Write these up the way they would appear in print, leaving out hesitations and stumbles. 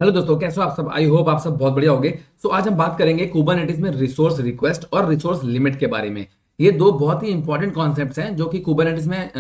Hello दोस्तों, कैसे हो आप सब। आई होप आप सब बहुत बढ़िया होंगे। सो आज हम बात करेंगे कुबरनेटिस में रिसोर्स रिक्वेस्ट और रिसोर्स लिमिट के बारे में। ये दो बहुत ही इंपॉर्टेंट कॉन्सेप्ट्स हैं जो कि कुबरनेटिस में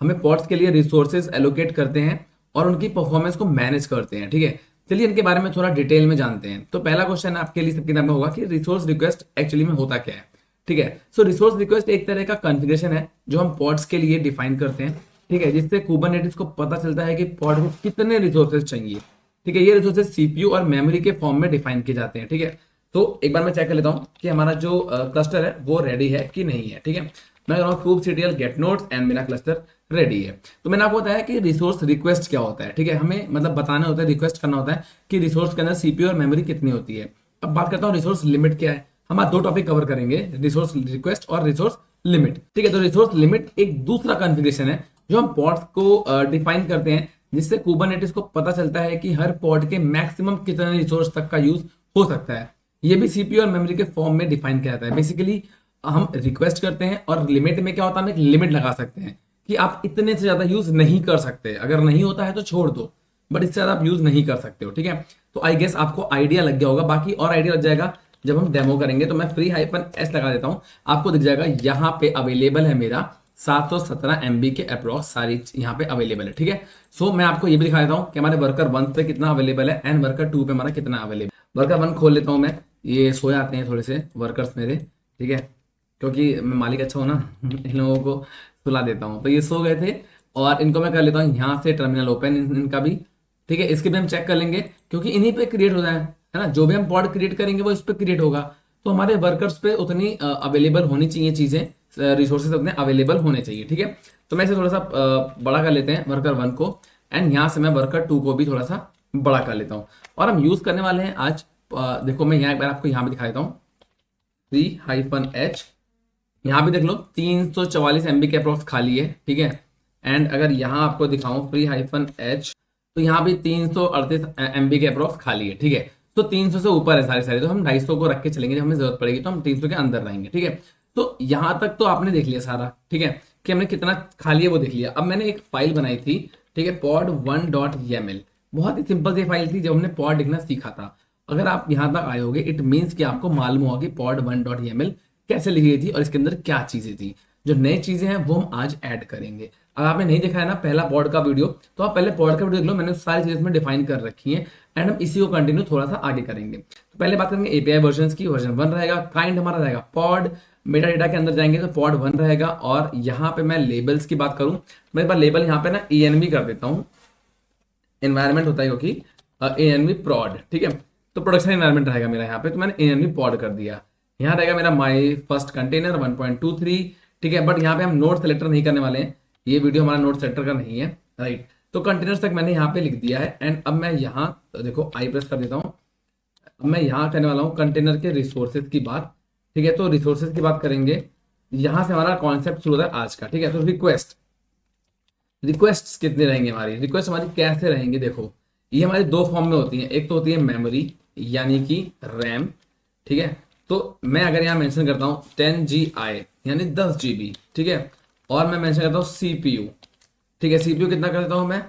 हमें पॉड्स के लिए रिसोर्सेज एलोकेट करते हैं और उनकी परफॉर्मेंस को मैनेज करते हैं। ठीक है, चलिए इनके बारे में थोड़ा डिटेल में जानते हैं। तो पहला क्वेश्चन आपके लिए सबके में होगा कि रिसोर्स रिक्वेस्ट एक्चुअली में होता क्या है। ठीक है, सो रिसोर्स रिक्वेस्ट एक तरह का कॉन्फ़िगरेशन है जो हम पॉड्स के लिए डिफाइन करते हैं। ठीक है, जिससे कुबरनेटिस को पता चलता है कि पॉड को कितने रिसोर्सेज चाहिए। ठीक है, ये रिसोर्सेज सीपीयू और मेमोरी के फॉर्म में डिफाइन किए जाते हैं। ठीक है, तो एक बार मैं चेक कर लेता हूँ कि हमारा जो क्लस्टर है वो रेडी है कि नहीं है। ठीक है, मैं kubectl गेट नोड्स एंड मेरा क्लस्टर रेडी है। तो मैंने आपको बताया कि रिसोर्स रिक्वेस्ट क्या होता है। ठीक है, हमें मतलब बताना होता है, रिक्वेस्ट करना होता है कि रिसोर्स के अंदर सीपीयू और मेमोरी कितनी होती है। अब बात करता हूँ रिसोर्स लिमिट क्या है। हम आज दो टॉपिक कवर करेंगे, रिसोर्स रिक्वेस्ट और रिसोर्स लिमिट। ठीक है, तो रिसोर्स लिमिट एक दूसरा कॉन्फ़िगरेशन है जो हम पॉड्स को डिफाइन करते हैं, जिससे कुबरनेटिस को पता चलता है कि हर पॉड के मैक्सिमम कितने रिसोर्स तक का यूज हो सकता है। ये भी सीपीयू और मेमोरी के फॉर्म में डिफाइन किया जाता है। बेसिकली हम रिक्वेस्ट करते हैं और लिमिट में क्या होता है, हम एक लिमिट लगा सकते हैं कि आप इतने से ज्यादा यूज नहीं कर सकते। अगर नहीं होता है तो छोड़ दो, बट इससे ज्यादा आप यूज नहीं कर सकते हो। ठीक है, तो आई गेस आपको आइडिया लग गया होगा। बाकी और आइडिया लग जाएगा जब हम डेमो करेंगे। तो मैं फ्री हाइफन एस लगा देता हूं, आपको दिख जाएगा यहाँ पे अवेलेबल है मेरा 717 MB के अप्रॉक्स सारी यहाँ पे अवेलेबल है। ठीक है, सो मैं आपको ये भी दिखा देता हूँ कि हमारे वर्कर 1 पे कितना अवेलेबल है एंड वर्कर 2 पे हमारा कितना अवेलेबल। वर्कर 1 खोल लेता हूँ मैं। ये सो जाते हैं थोड़े से वर्कर्स मेरे। ठीक है, क्योंकि मैं मालिक अच्छा हूँ ना इन लोगों को सुला देता हूँ। तो ये सो गए थे और इनको मैं कर लेता हूँ यहाँ से टर्मिनल ओपन इनका भी। ठीक है, इसके भी हम चेक कर लेंगे क्योंकि इन्हीं पे क्रिएट हो जाए है ना। जो भी हम पॉड क्रिएट करेंगे वो इस पे क्रिएट होगा। तो हमारे वर्कर्स पे उतनी अवेलेबल होनी चाहिए चीजें, रिसोर्सेज उतने अवेलेबल होने चाहिए। ठीक है, तो मैं इसे थोड़ा सा बड़ा कर लेते हैं वर्कर 1 को एंड यहाँ से मैं वर्कर 2 को भी थोड़ा सा बड़ा कर लेता हूँ। और हम यूज करने वाले हैं आज देखो मैं यहाँ एक बार आपको यहाँ भी दिखा देता हूँ, C-H। यहाँ भी देख लो 344 MB के अप्रॉक्स खाली है। ठीक है, एंड अगर यहाँ आपको दिखाऊं free-h, तो यहाँ भी 338 MB के अप्रॉक्स खाली है। ठीक है, तो 300 से ऊपर है सारे सारे। तो हम 250 को रख के चलेंगे, जब हमें जरूरत पड़ेगी तो हम 300 के अंदर रहेंगे। ठीक है, तो यहाँ तक तो आपने देख लिया सारा। ठीक है, कि हमने कितना खाली है वो देख लिया। अब मैंने एक फाइल बनाई थी, ठीक है, pod1.yaml। बहुत ही सिंपल सी फाइल थी जब हमने पॉड लिखना सीखा था। अगर आप यहाँ तक आए होगे इट मीन्स कि आपको मालूम होगा कि pod1.yaml कैसे लिखी गई थी और इसके अंदर क्या चीजें थी। जो नई चीजें हैं वो हम आज ऐड करेंगे। अगर आपने नहीं देखा है ना पहला पॉड का वीडियो, तो आप पहले पॉड का वीडियो देख लो। मैंने सारी चीजें इसमें डिफाइन कर रखी है एंड हम इसी को कंटिन्यू थोड़ा सा आगे करेंगे। तो पहले बात करेंगे एपीआई वर्जन की। वर्जन 1 रहेगा, काइंड हमारा रहेगा पॉड। मेटा डेटा के अंदर जाएंगे तो पॉड 1 रहेगा। और यहाँ पे मैं लेबल्स की बात करूं, मेरे पास लेबल यहाँ पे ना env कर देता हूँ। एनवायरमेंट होता है क्योंकि env prod। ठीक है, तो प्रोडक्शन एनवायरमेंट रहेगा मेरा यहाँ पे, तो मैंने env pod कर दिया। यहाँ रहेगा मेरा माई फर्स्ट कंटेनर 1.23। ठीक है, बट यहाँ पे हम नोड सेलेक्टर नहीं करने वाले हैं, ये वीडियो हमारा नोड सेलेक्टर का नहीं है। राइट, तो कंटेनर्स तक मैंने यहाँ पे लिख दिया है एंड अब मैं यहाँ तो देखो आई प्रेस कर देता हूँ। अब मैं यहाँ करने वाला हूँ कंटेनर के रिसोर्सेज की बात। ठीक है, तो रिसोर्सेज की बात करेंगे, यहाँ से हमारा कॉन्सेप्ट शुरू होता है आज का। ठीक है, तो रिक्वेस्ट कितनी रहेंगी हमारी, रिक्वेस्ट हमारी कैसे रहेंगी। देखो ये हमारी दो फॉर्म में होती है। एक तो होती है मेमोरी यानी कि रैम। ठीक है, तो मैं अगर यहाँ मेंशन करता हूँ 10 GI यानी 10 GB। ठीक है, और मैं मेंशन करता हूँ सीपीयू। ठीक है, सीपीयू कितना कर देता हूँ मैं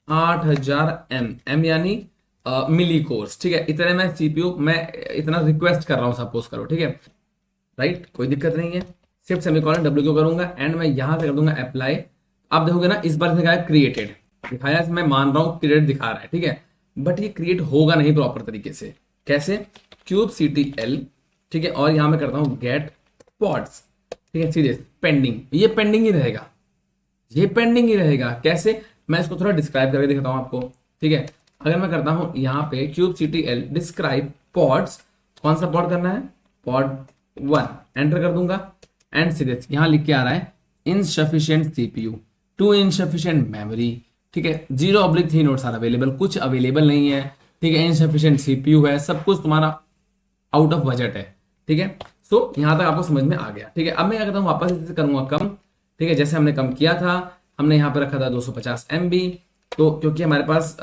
8000 M यानी मिली कोर्स। ठीक है, इतने मैं सीपीयू मैं इतना रिक्वेस्ट कर रहा हूँ सपोज करो। ठीक है, राइट, कोई दिक्कत नहीं है। शिफ्ट सेमीकोलन W क्यों करूंगा एंड मैं यहां से कर दूंगा अप्लाई। आप देखोगे ना इस बार दिखाया क्रिएटेड, दिखाया मैं मान रहा हूं क्रिएट दिखा रहा है। ठीक है, बट ये क्रिएट होगा नहीं प्रॉपर तरीके से। कैसे, kubectl। ठीक है, और यहां मैं करता हूं गेट पॉड्स। ठीक है, सीरियस पेंडिंग, ये पेंडिंग ही रहेगा, ये पेंडिंग ही रहेगा। कैसे, मैं इसको थोड़ा डिस्क्राइब करके दिखाता हूं आपको। ठीक है, अगर मैं करता हूं यहाँ पे kubectl डिस्क्राइब पॉड्स, कौन सा पॉड करना है पॉड 1, एंटर कर दूंगा एंड सीरियस यहाँ लिख के आ रहा है insufficient CPU, to insufficient memory. ठीक है, 0/3 नोट्स आर अवेलेबल, कुछ अवेलेबल नहीं है। ठीक है, इनसफिशिएंट सीपीयू है, सब कुछ तुम्हारा आउट ऑफ बजट है। ठीक है, सो यहाँ तक आपको समझ में आ गया। ठीक है, अब मैं क्या करता हूँ वापस इसे करूंगा कम। ठीक है, जैसे हमने कम किया था, हमने यहाँ पे रखा था 250 MB। तो क्योंकि हमारे पास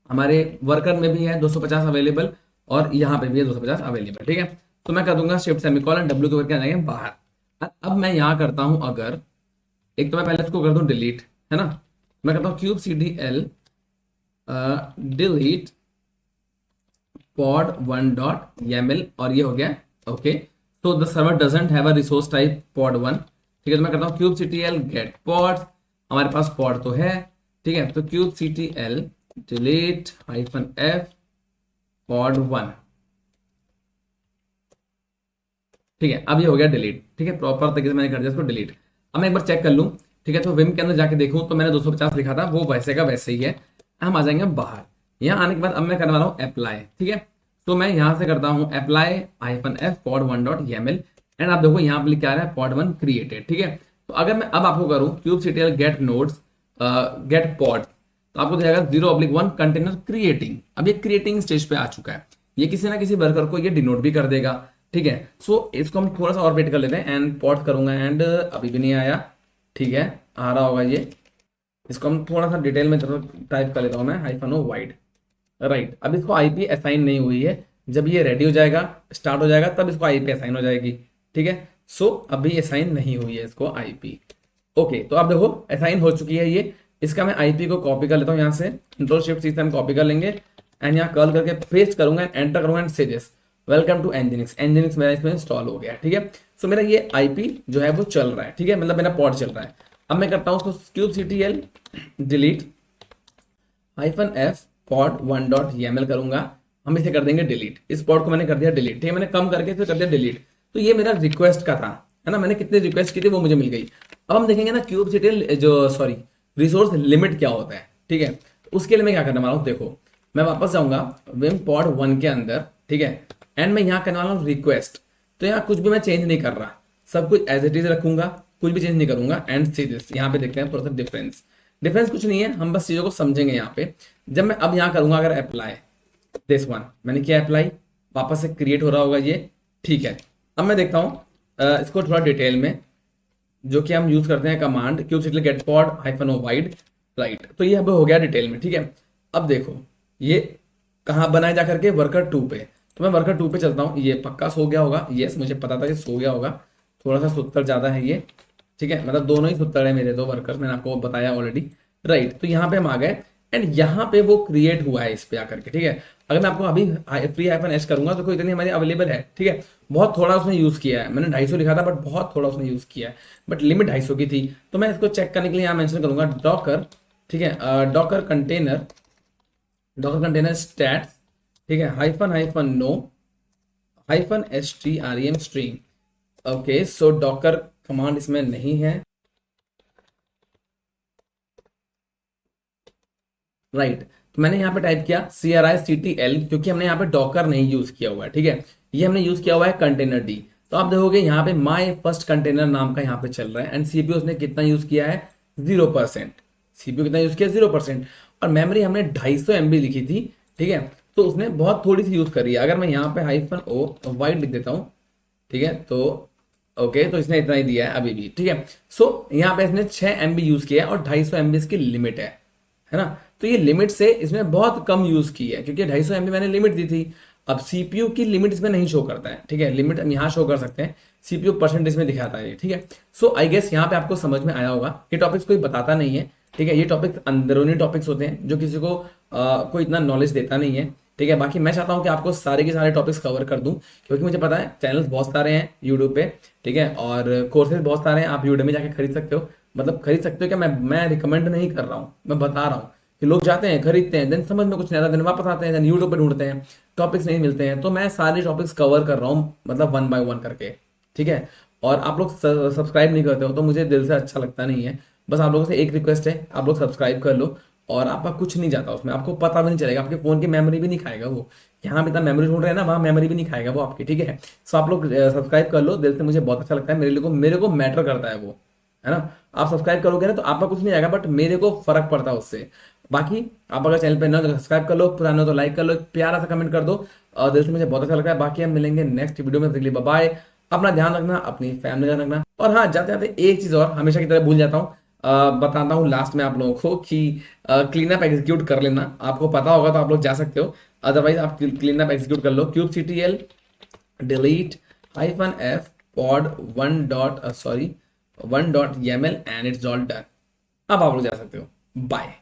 हमारे वर्कर में भी है 250 अवेलेबल और यहाँ पे भी है 250 अवेलेबल। ठीक है, तो मैं कर दूंगा शिफ्ट सेमीकोलन W के करके आ जाएंगे बाहर। अब मैं यहाँ करता हूँ, अगर एक तो मैं पहले इसको कर दूं डिलीट, है ना। मैं करता हूँ kubectl delete pod 1 dot YAML और ये हो गया। Okay, so the server doesn't have a resource type pod 1। ठीक है, तो मैं करता हूँ kubectl get pods, हमारे पास pod तो है। ठीक है, तो kubectl delete -f pod 1। ठीक है, अब ये हो गया डिलीट। ठीक है, प्रॉपर तरीके से मैंने कर दिया इसको डिलीट। अब मैं एक बार चेक कर लूँ। ठीक है, तो विम के अंदर जाके देखूँ तो मैंने 250 लिखा था, वो वैसे का वैसे ही है। हम आ जाएंगे बाहर। यहाँ आने के बाद अब मैं करने वाला हूँ अप्लाई। ठीक है, तो मैं यहाँ से करता हूँ apply -f pod 1 dot YAML and आप देखो यहाँ पे क्या आ रहा है, pod 1 क्रिएटेड। ठीक है, तो अगर मैं अब आपको करूँ kubectl get nodes get pod, तो आपको दिखाएगा 0/1 कंटेनर क्रिएटिंग। अब ये क्रिएटिंग स्टेज पे आ चुका है, ये किसी ना किसी वर्कर को ये डिनोट भी कर देगा। ठीक है, सो इसको हम थोड़ा सा और वेट कर लेते हैं एंड पॉट करूंगा एंड अभी भी नहीं आया। ठीक है, आ रहा होगा ये। इसको हम थोड़ा सा डिटेल में टाइप कर लेता हूँ मैं -o वाइड। राइट, अब इसको आईपी असाइन नहीं हुई है। जब ये रेडी हो जाएगा, स्टार्ट हो जाएगा, तब इसको आईपी असाइन हो जाएगी। ठीक है, सो अभी असाइन नहीं हुई है इसको आईपी। ओके, तो आप देखो असाइन हो चुकी है ये। इसका मैं आईपी को कॉपी कर लेता हूँ यहाँ से, Ctrl+Shift+C से हम कॉपी कर लेंगे एंड यहाँ कर्ल करके पेस्ट करूंगा एंड एंटर करूंगा and say this welcome to Nginx। Nginx मेरा इसमें इंस्टॉल हो गया। ठीक है, सो मेरा ये आईपी जो है वो चल रहा है। ठीक है, मतलब मेरा पॉड चल रहा है। अब मैं करता हूँ उसको kubectl delete -f pod 1 dot YAML करूंगा। हम इसे कर देंगे डिलीट। इस पॉड को मैंने कर दिया डिलीट। ठीक है, मैंने कम करके इसे कर दिया डिलीट। तो ये मेरा रिक्वेस्ट का था, है ना, मैंने कितनी रिक्वेस्ट की थी वो मुझे मिल गई। अब हम देखेंगे ना kubectl जो सॉरी रिसोर्स लिमिट क्या होता है। ठीक है, तो उसके लिए मैं क्या करने वाला हूँ, देखो मैं वापस जाऊंगा विम pod 1 के अंदर। ठीक है, एंड मैं यहाँ करने वाला हूँ रिक्वेस्ट। तो यहाँ कुछ भी मैं चेंज नहीं कर रहा, सब कुछ एज इट इज रखूंगा, कुछ भी चेंज नहीं करूंगा एंड सी दिस। यहाँ पे देखते हैं थोड़ा सा डिफरेंस। डिफरेंस कुछ नहीं है, हम बस चीजों को समझेंगे यहाँ पे। जब मैं अब यहाँ करूंगा अगर अप्लाई दिस वन, मैंने किया अप्लाई, वापस से क्रिएट हो रहा होगा ये। ठीक है, अब मैं देखता हूँ इसको थोड़ा डिटेल में, जो कि हम यूज करते हैं command kubectl get pod -o wide। Right, तो ये अब हो गया डिटेल में। ठीक है, अब देखो ये कहाँ बनाए जा करके वर्कर 2 पे। तो मैं वर्कर 2 पे चलता हूँ। ये पक्का सो गया होगा, यस मुझे पता था कि सो गया होगा, थोड़ा सा सुत्तर ज्यादा है ये। ठीक है, मतलब दोनों ही सुत्तर है मेरे दो वर्कर्स, मैंने आपको बताया ऑलरेडी। राइट, तो यहाँ पे हम आ गए एंड यहाँ पे वो क्रिएट हुआ है इस पे आकर के। ठीक है, अगर मैं आपको अभी फ्री -s करूंगा तो कोई इतनी हमारी अवेलेबल है। ठीक है, बहुत थोड़ा उसने यूज किया है, मैंने 250 लिखा था बट बहुत थोड़ा उसने यूज किया है, बट लिमिट 250 की थी। तो मैं इसको चेक करने के लिए यहाँ मेंशन करूंगा डॉकर। ठीक है, डॉकर कंटेनर स्टैट्स। ठीक है, -no -strem स्ट्रीम। ओके, सो डॉकर कमांड इसमें नहीं है। राइट, तो मैंने यहाँ पे टाइप किया CRICTL, क्योंकि हमने यहाँ पे डॉकर नहीं यूज किया हुआ है। ठीक है, ये हमने यूज किया हुआ है कंटेनर डी। तो आप देखोगे यहाँ पे माई फर्स्ट कंटेनर नाम का यहाँ पे चल रहा है एंड सीपीयू उसने कितना यूज किया है 0%। सीपीयू कितना यूज किया 0% और मेमोरी हमने 250 MB लिखी थी। ठीक है, तो उसने बहुत थोड़ी सी यूज करी है। अगर मैं यहाँ पे -o वाइड लिख देता हूँ, ठीक है, तो ओके, तो इसने इतना ही दिया है अभी भी। ठीक है, सो यहाँ पे इसने 6 MB यूज किया है और 250 MB इसकी लिमिट है ना। तो ये लिमिट से इसमें बहुत कम यूज की है, क्योंकि 250 MB मैंने लिमिट दी थी। अब सीपीयू की लिमिट इसमें नहीं शो करता है। ठीक है, लिमिट हम यहाँ शो कर सकते हैं, सीपीयू परसेंटेज में दिखाता है। ठीक है, सो आई गेस यहाँ पे आपको समझ में आया होगा। ये टॉपिक्स कोई बताता नहीं है। ठीक है, ये टॉपिक अंदरूनी टॉपिक्स होते हैं जो किसी को कोई इतना नॉलेज देता नहीं है। ठीक है, बाकी मैं चाहता हूँ कि आपको सारे के सारे टॉपिक्स कवर कर दूं, क्योंकि मुझे पता है चैनल्स बहुत सारे हैं यूट्यूब पे। ठीक है, और कोर्सेज बहुत सारे हैं, आप यूट्यूब में जाके खरीद सकते हो। मतलब खरीद सकते हो क्या, मैं रिकमेंड नहीं कर रहा हूँ, मैं बता रहा हूँ कि लोग जाते हैं खरीदते हैं, देन समझ में कुछ नहीं आता, देन वापस आते हैं, देन यूट्यूब पे ढूंढते हैं, टॉपिक्स नहीं मिलते हैं। तो मैं सारे टॉपिक्स कवर कर रहा हूँ, मतलब 1 by 1 करके। ठीक है, और आप लोग सब्सक्राइब नहीं करते हो तो मुझे दिल से अच्छा लगता नहीं है। बस आप लोगों से एक रिक्वेस्ट है, आप लोग सब्सक्राइब कर लो और आपका कुछ नहीं जाता उसमें, आपको पता भी नहीं चलेगा, आपके फोन की मेमोरी भी नहीं खाएगा वो। यहाँ पे इतना मेमोरी ढूंढ रहे हैं ना, वहाँ मेमोरी भी नहीं खाएगा वो आपकी। ठीक है, सो आप लोग सब्सक्राइब कर लो, दिल से मुझे बहुत अच्छा लगता है, मेरे को मैटर करता है वो, है ना। आप सब्सक्राइब करोगे ना तो आपका कुछ नहीं आएगा, बट मेरे को फर्क पड़ता है उससे। बाकी आप अगर चैनल पे न तो सब्सक्राइब कर लो, पुराना तो लाइक कर लो, प्यारा सा कमेंट कर दो, और दिल से मुझे बहुत अच्छा लगता है। बाकी हम मिलेंगे नेक्स्ट वीडियो में, बाय। अपना ध्यान रखना, अपनी फैमिली का ध्यान रखना। और हाँ, जाते जाते एक चीज और हमेशा की तरह भूल जाता हूँ, बताता हूँ लास्ट में आप लोगों को कि क्लीन अप एग्जीक्यूट कर लेना। आपको पता होगा तो आप लोग जा सकते हो, अदरवाइज आप क्लीन अप एग्जीक्यूट कर लो। kubectl delete -f pod 1 dot YAML and it's all done. अब आप लोग जा सकते हो, बाय।